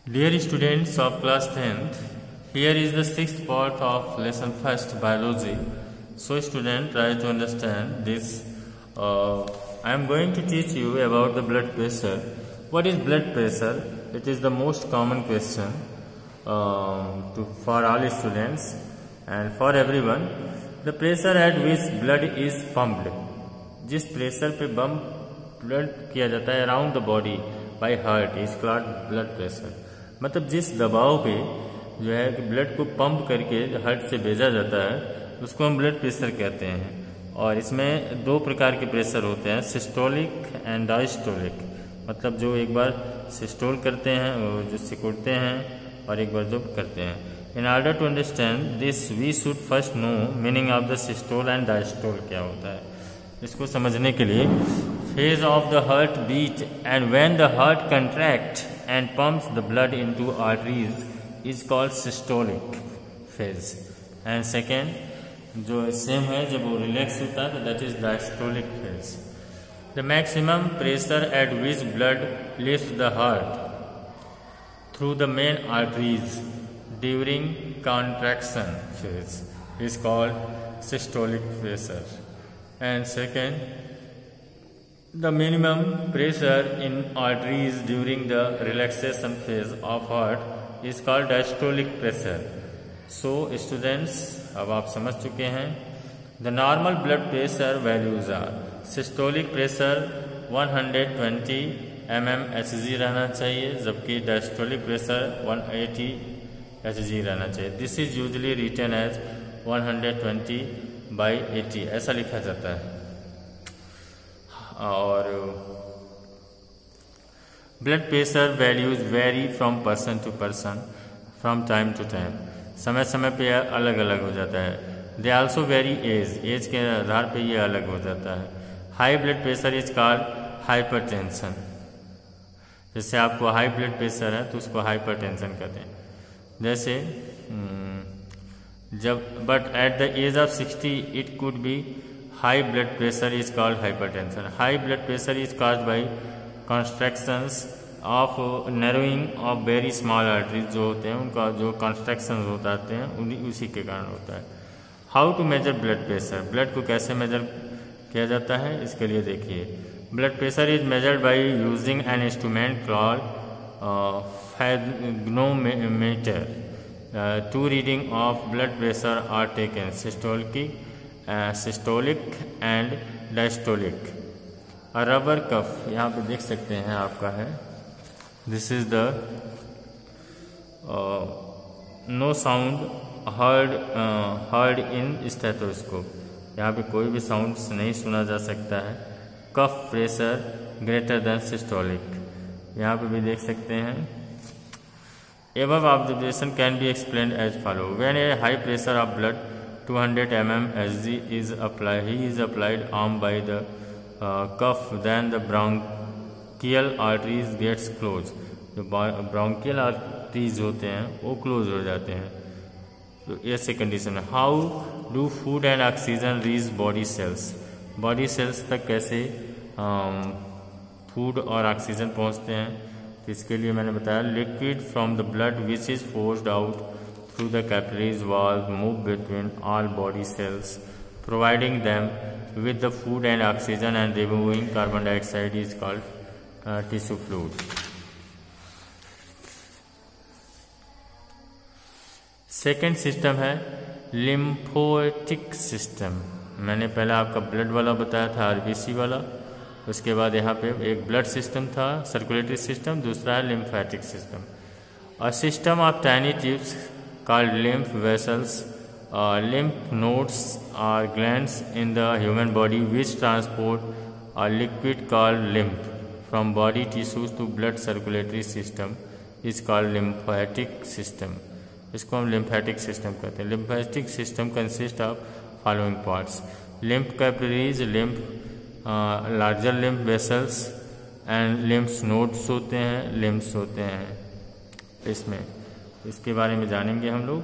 Dear students of class 10th, here is the sixth part of lesson first biology. So student, try to understand this. I am going to teach you about the blood pressure. What is blood pressure? It is the most common question for all students and for everyone. The pressure at which blood is pumped. जिस pressure पे blood किया जाता है around the body by heart is called blood pressure. मतलब जिस दबाव पे जो है कि ब्लड को पंप करके हार्ट से भेजा जाता है उसको हम ब्लड प्रेशर कहते हैं. और इसमें दो प्रकार के प्रेशर होते हैं, सिस्टोलिक एंड डायस्टोलिक. मतलब जो एक बार सिस्टोल करते हैं और जो सिकुड़ते हैं और एक बार जो करते हैं. In order to understand this we should first know meaning of the systole and diastole क्या होता है. इसको समझने के लिए phase of the heart beat and when the heart contract and pumps the blood into arteries is called systolic phase. And second जो same है जब वो रिलैक्स होता है that is diastolic phase. The maximum pressure at which blood lift the heart through the main arteries during contraction phase is called systolic pressure. And second, the minimum pressure in arteries during the relaxation phase of heart is called diastolic pressure. So students, अब आप समझ चुके हैं. The normal blood pressure values are systolic pressure 120 mmHg रहना चाहिए, जबकि diastolic pressure 180 Hg रहना चाहिए. This is usually written as 120/80 ऐसा लिखा जाता है. और blood pressure values vary from person to person from time to time. समय समय पे अलग अलग हो जाता है. दे आल्सो वेरी एज के आधार पे ये अलग हो जाता है. High blood pressure is called hypertension. जैसे आपको हाई ब्लड प्रेशर है तो उसको हाइपरटेंशन कहते हैं. जैसे जब but at the age of 60 it could be high blood pressure is called hypertension. High blood pressure is caused by constructions of narrowing of very small arteries. जो होते हैं उनका जो कंस्ट्रक्शंस होते हैं उसी के कारण होता है. How to measure blood pressure. Blood को कैसे मेजर किया जाता है इसके लिए देखिए. Blood pressure is measured by using an instrument called sphygmomanometer. Two reading of blood pressure are taken, systolic and diastolic. A rubber cuff यहाँ पे देख सकते हैं आपका है. This is the no sound heard in stethoscope. यहाँ पे कोई भी साउंड नहीं सुना जा सकता है. कफ प्रेशर ग्रेटर देन सिस्टोलिक यहाँ पे भी देख सकते हैं. Above observation can be explained as follow. When a high pressure of blood 200 mmHg is applied arm by the cuff, then the bronchial arteries gets closed. जो bronchial arteries होते हैं वो close हो जाते हैं. तो ऐसे कंडीशन है. How do food and oxygen reach body cells? Body cells तक कैसे फूड और ऑक्सीजन पहुँचते हैं. इसके लिए मैंने बताया liquid from the blood which is forced out through the capillaries walls move between all body cells providing them with the food and oxygen and removing carbon dioxide is called tissue fluid. Second system है lymphatic system. मैंने पहले आपका blood वाला बताया था, RBC वाला. उसके बाद यहाँ पे एक ब्लड सिस्टम था, सर्कुलेटरी सिस्टम. दूसरा है lymphatic system. A system of tiny tubes called lymph vessels lymph nodes are glands in the human body which transport a liquid called lymph from body tissues to blood. Circulatory system is called lymphatic system. इसको हम lymphatic system कहते हैं. Lymphatic system consist of following parts. Lymph capillaries, lymph larger lymph vessels and lymph nodes होते हैं, लिम्फ्स होते हैं. इसमें इसके बारे में जानेंगे हम लोग.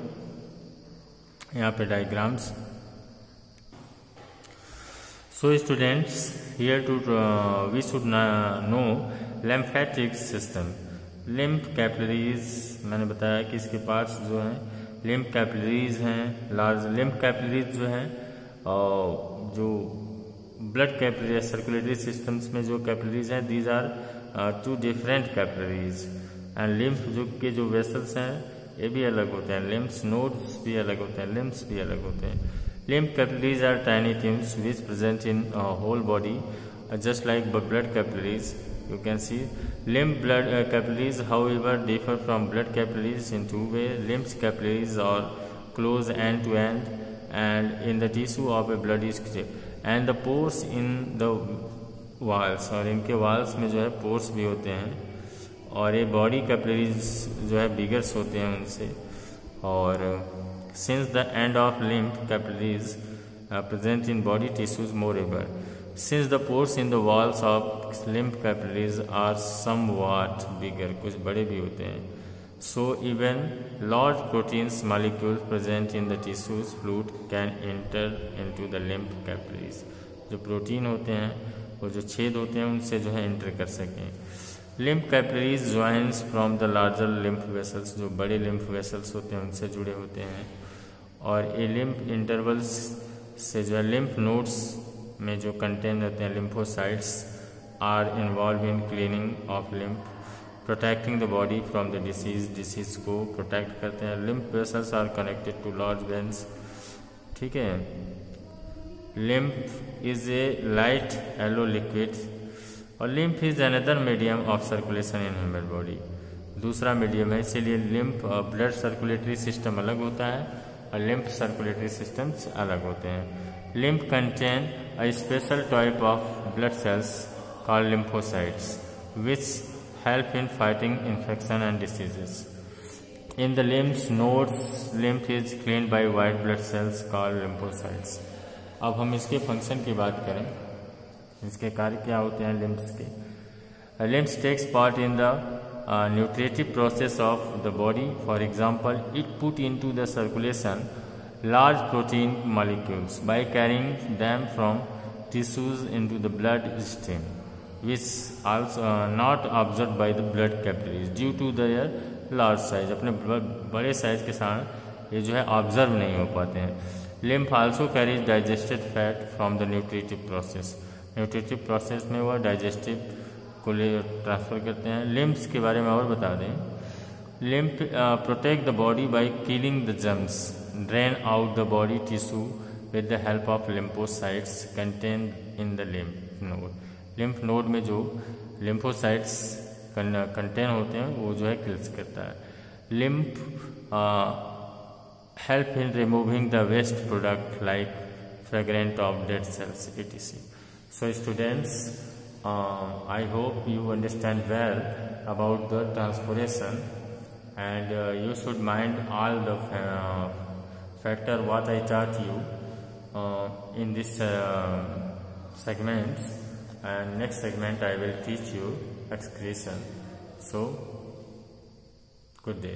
यहाँ पे diagrams. So students here too we should know lymphatic system. Lymph capillaries, मैंने बताया कि इसके पार्ट्स जो हैं लिम्फ कैपिलरीज हैं, लार्ज लिम्फ कैपिलरीज जो हैं और जो ब्लड कैपिलरी सर्कुलेटरी सिस्टम्स में जो कैपिलरीज हैं, these are two different capillaries. And lymph के जो वेसल्स हैं ये भी अलग होते हैं, लिम्फ्स नोड्स भी अलग होते हैं, लिम्फ्स भी अलग होते हैं। Lymph capillaries are tiny tubes which present in whole body just like blood capillaries. You can see lymph blood capillaries however differ from blood capillaries in two ways. Lymph capillaries are close end to end and in the tissue of a blood is and the pores in the walls, और इनके walls में जो है pores भी होते हैं, और ये body capillaries जो है biggers होते हैं उनसे। और since the end of lymph capillaries present in body tissues moreover, since the pores in the walls of lymph capillaries are somewhat bigger, कुछ बड़े भी होते हैं, so even large proteins molecules present in the tissues fluid can enter into the lymph capillaries। जो protein होते हैं वो जो छेद होते हैं उनसे जो है एंटर कर सकें। lymph capillaries joins from the larger lymph vessels, जो बड़े lymph vessels होते हैं उनसे जुड़े होते हैं, और ये lymph intervals से जो है lymph nodes में जो कंटेन रहते हैं lymphocytes are involve in cleaning of lymph, protecting the body from the disease को प्रोटेक्ट करते हैं। Lymph vessels are connected to large veins, ठीक है। Lymph is a light yellow liquid, और lymph is another medium of circulation in human body, दूसरा medium है, इसीलिए lymph blood circulatory system अलग होता है और लिम्फ सर्कुलेटरी सिस्टम्स अलग होते हैं। Lymph contain a special type of blood cells called lymphocytes, which help in fighting infection and diseases. In the lymph nodes, lymph is cleaned by white blood cells called lymphocytes. अब हम इसके function की बात करें, इसके कार्य क्या होते हैं लिम्फ्स के। Lymph takes part in the nutritive process of the body. For example, it put into the circulation large protein molecules by carrying them from tissues into the blood stream, which also not absorbed by the blood capillaries due to their large size। अपने बड़े size के साथ ये जो है observe नहीं हो पाते हैं। Lymph also carries digested fat from the nutritive process, nutritive process में वो डाइजेस्टिव को ट्रांसफर करते हैं। लिम्फ्स के बारे में और बता दें, lymph protect the body by killing the germs, drain out the body tissue with the help of lymphocytes contained in the lymph node। lymph node में जो lymphocytes contain होते हैं वो जो है kills करता है। lymph help in removing the waste product like fragment of dead cells etc। So students, I hope you understand well about the transpiration, and you should mind all the factor what I taught you in this segments, and next segment I will teach you excretion. So good day.